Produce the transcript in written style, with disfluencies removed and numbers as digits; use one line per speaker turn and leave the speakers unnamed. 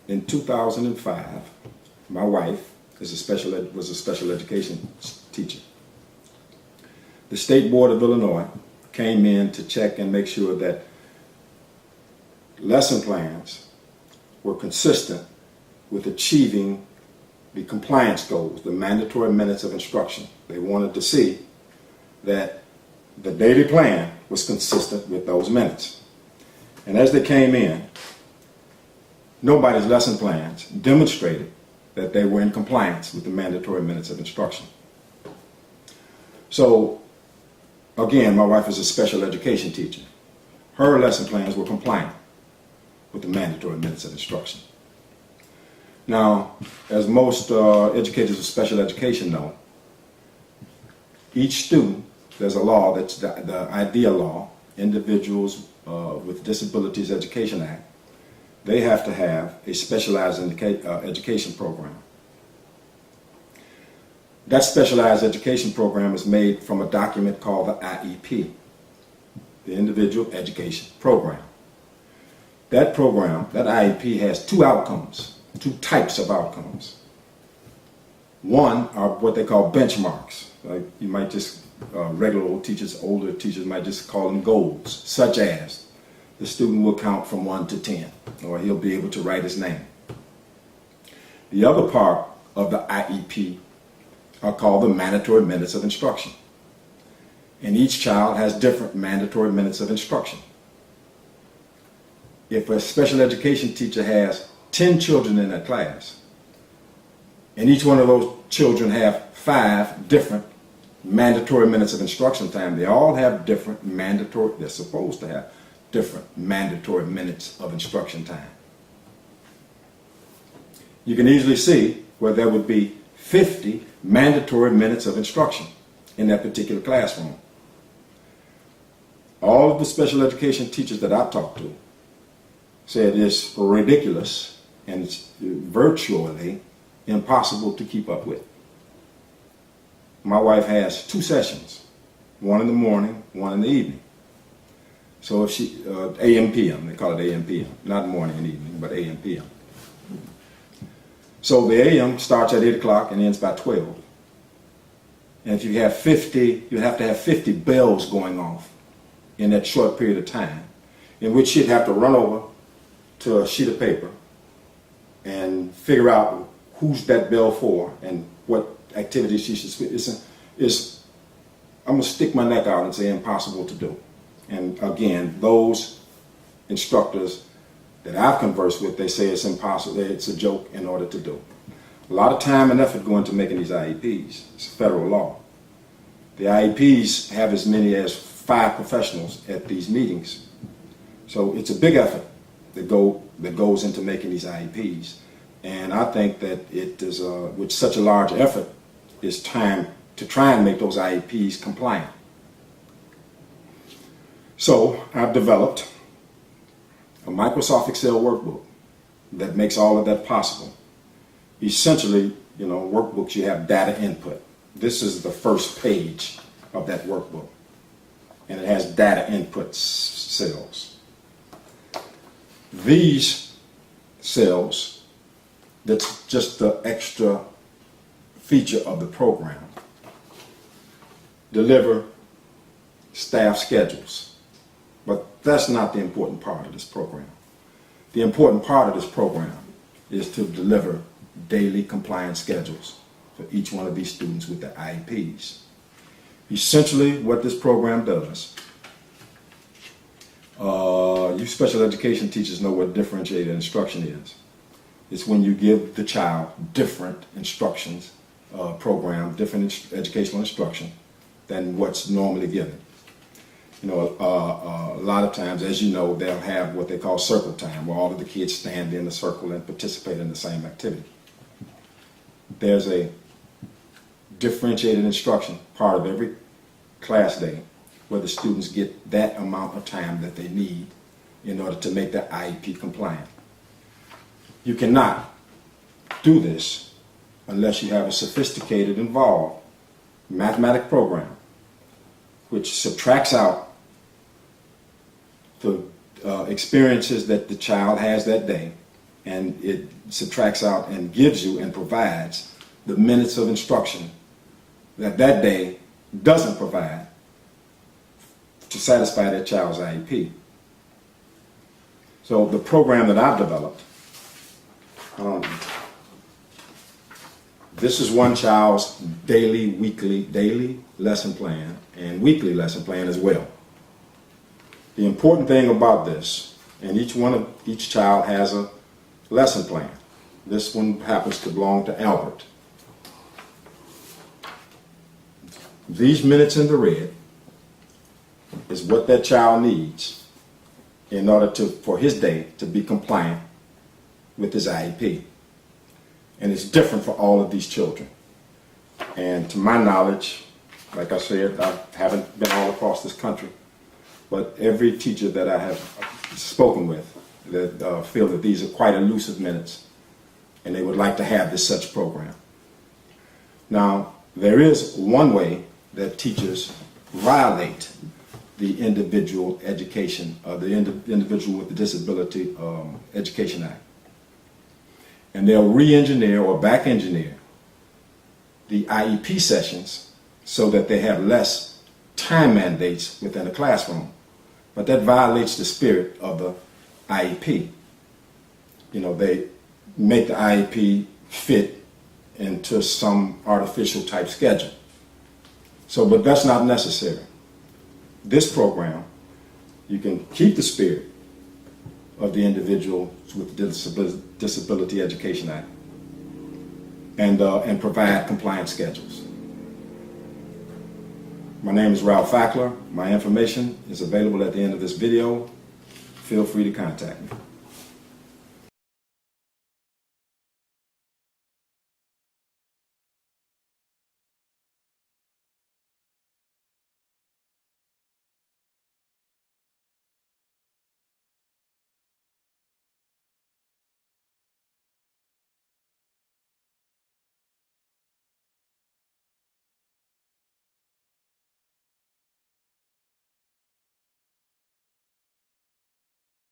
in 2005, my wife was a special education teacher. The State Board of Illinois came in to check and make sure that lesson plans were consistent with achieving the compliance goals, the mandatory minutes of instruction. They wanted to see that the daily plan was consistent with those minutes. And as they came in, nobody's lesson plans demonstrated that they were in compliance with the mandatory minutes of instruction. So, again, my wife is a special education teacher. Her lesson plans were compliant with the mandatory minutes of instruction. Now, as most educators of special education know, each student, there's a law, that's the IDEA law, Individuals with Disabilities Education Act. They have to have a specialized education program. That specialized education program is made from a document called the IEP, the Individual Education Program. That program, that IEP, has two outcomes, two types of outcomes. One are what they call benchmarks. Like you might just, regular old teachers, older teachers might just call them goals, such as the student will count from 1 to 10, or he'll be able to write his name. The other part of the IEP are called the mandatory minutes of instruction. And each child has different mandatory minutes of instruction. If a special education teacher has 10 children in a class, and each one of those children have 5 different mandatory minutes of instruction time, they all have different mandatory, they're supposed to have different mandatory minutes of instruction time. You can easily see where there would be 50 mandatory minutes of instruction in that particular classroom. All of the special education teachers that I talked to said it's ridiculous and it's virtually impossible to keep up with. My wife has 2 sessions, one in the morning, one in the evening. So if she, AM, PM, they call it AM, PM, not morning and evening, but AM, PM. So the AM starts at 8 o'clock and ends by 12. And if you have 50, you have to have 50 bells going off in that short period of time, in which she'd have to run over to a sheet of paper and figure out who's that bell for and what activities she should. I'm going to stick my neck out and say impossible to do. And again, those instructors that I've conversed with, they say it's impossible, it's a joke in order to do. A lot of time and effort go into making these IEPs. It's federal law. The IEPs have as many as 5 professionals at these meetings. So it's a big effort that goes into making these IEPs. And I think that it is, with such a large effort, it's time to try and make those IEPs compliant. So I've developed a Microsoft Excel workbook that makes all of that possible. Essentially, workbooks, you have data input. This is the first page of that workbook, and it has data input cells. These cells, that's just the extra feature of the program, deliver staff schedules. But that's not the important part of this program. The important part of this program is to deliver daily compliance schedules for each one of these students with their IEPs. Essentially, what this program does, you special education teachers know what differentiated instruction is. It's when you give the child different instructions, different educational instruction than what's normally given. A lot of times, as you know, they'll have what they call circle time, where all of the kids stand in a circle and participate in the same activity. There's a differentiated instruction part of every class day where the students get that amount of time that they need in order to make that IEP compliant. You cannot do this unless you have a sophisticated, involved mathematic program which subtracts out the experiences that the child has that day and it subtracts out and gives you and provides the minutes of instruction that that day doesn't provide to satisfy that child's IEP. So the program that I've developed, this is one child's daily lesson plan and weekly lesson plan as well. The important thing about this, and each child has a lesson plan. This one happens to belong to Albert. These minutes in the red is what that child needs in order for his day to be compliant with his IEP. And it's different for all of these children. And to my knowledge, like I said, I haven't been all across this country, but every teacher that I have spoken with that feel that these are quite elusive minutes, and they would like to have this such program. Now, there is one way that teachers violate the Individual Education, the Individual with the Disability Education Act. And they'll re-engineer or back-engineer the IEP sessions so that they have less time mandates within the classroom. But that violates the spirit of the IEP. You know, they make the IEP fit into some artificial type schedule. So, but that's not necessary. This program, you can keep the spirit of the Individuals with the Disability Education Act and provide compliant schedules. My name is Ralph Fackler. My information is available at the end of this video. Feel free to contact me.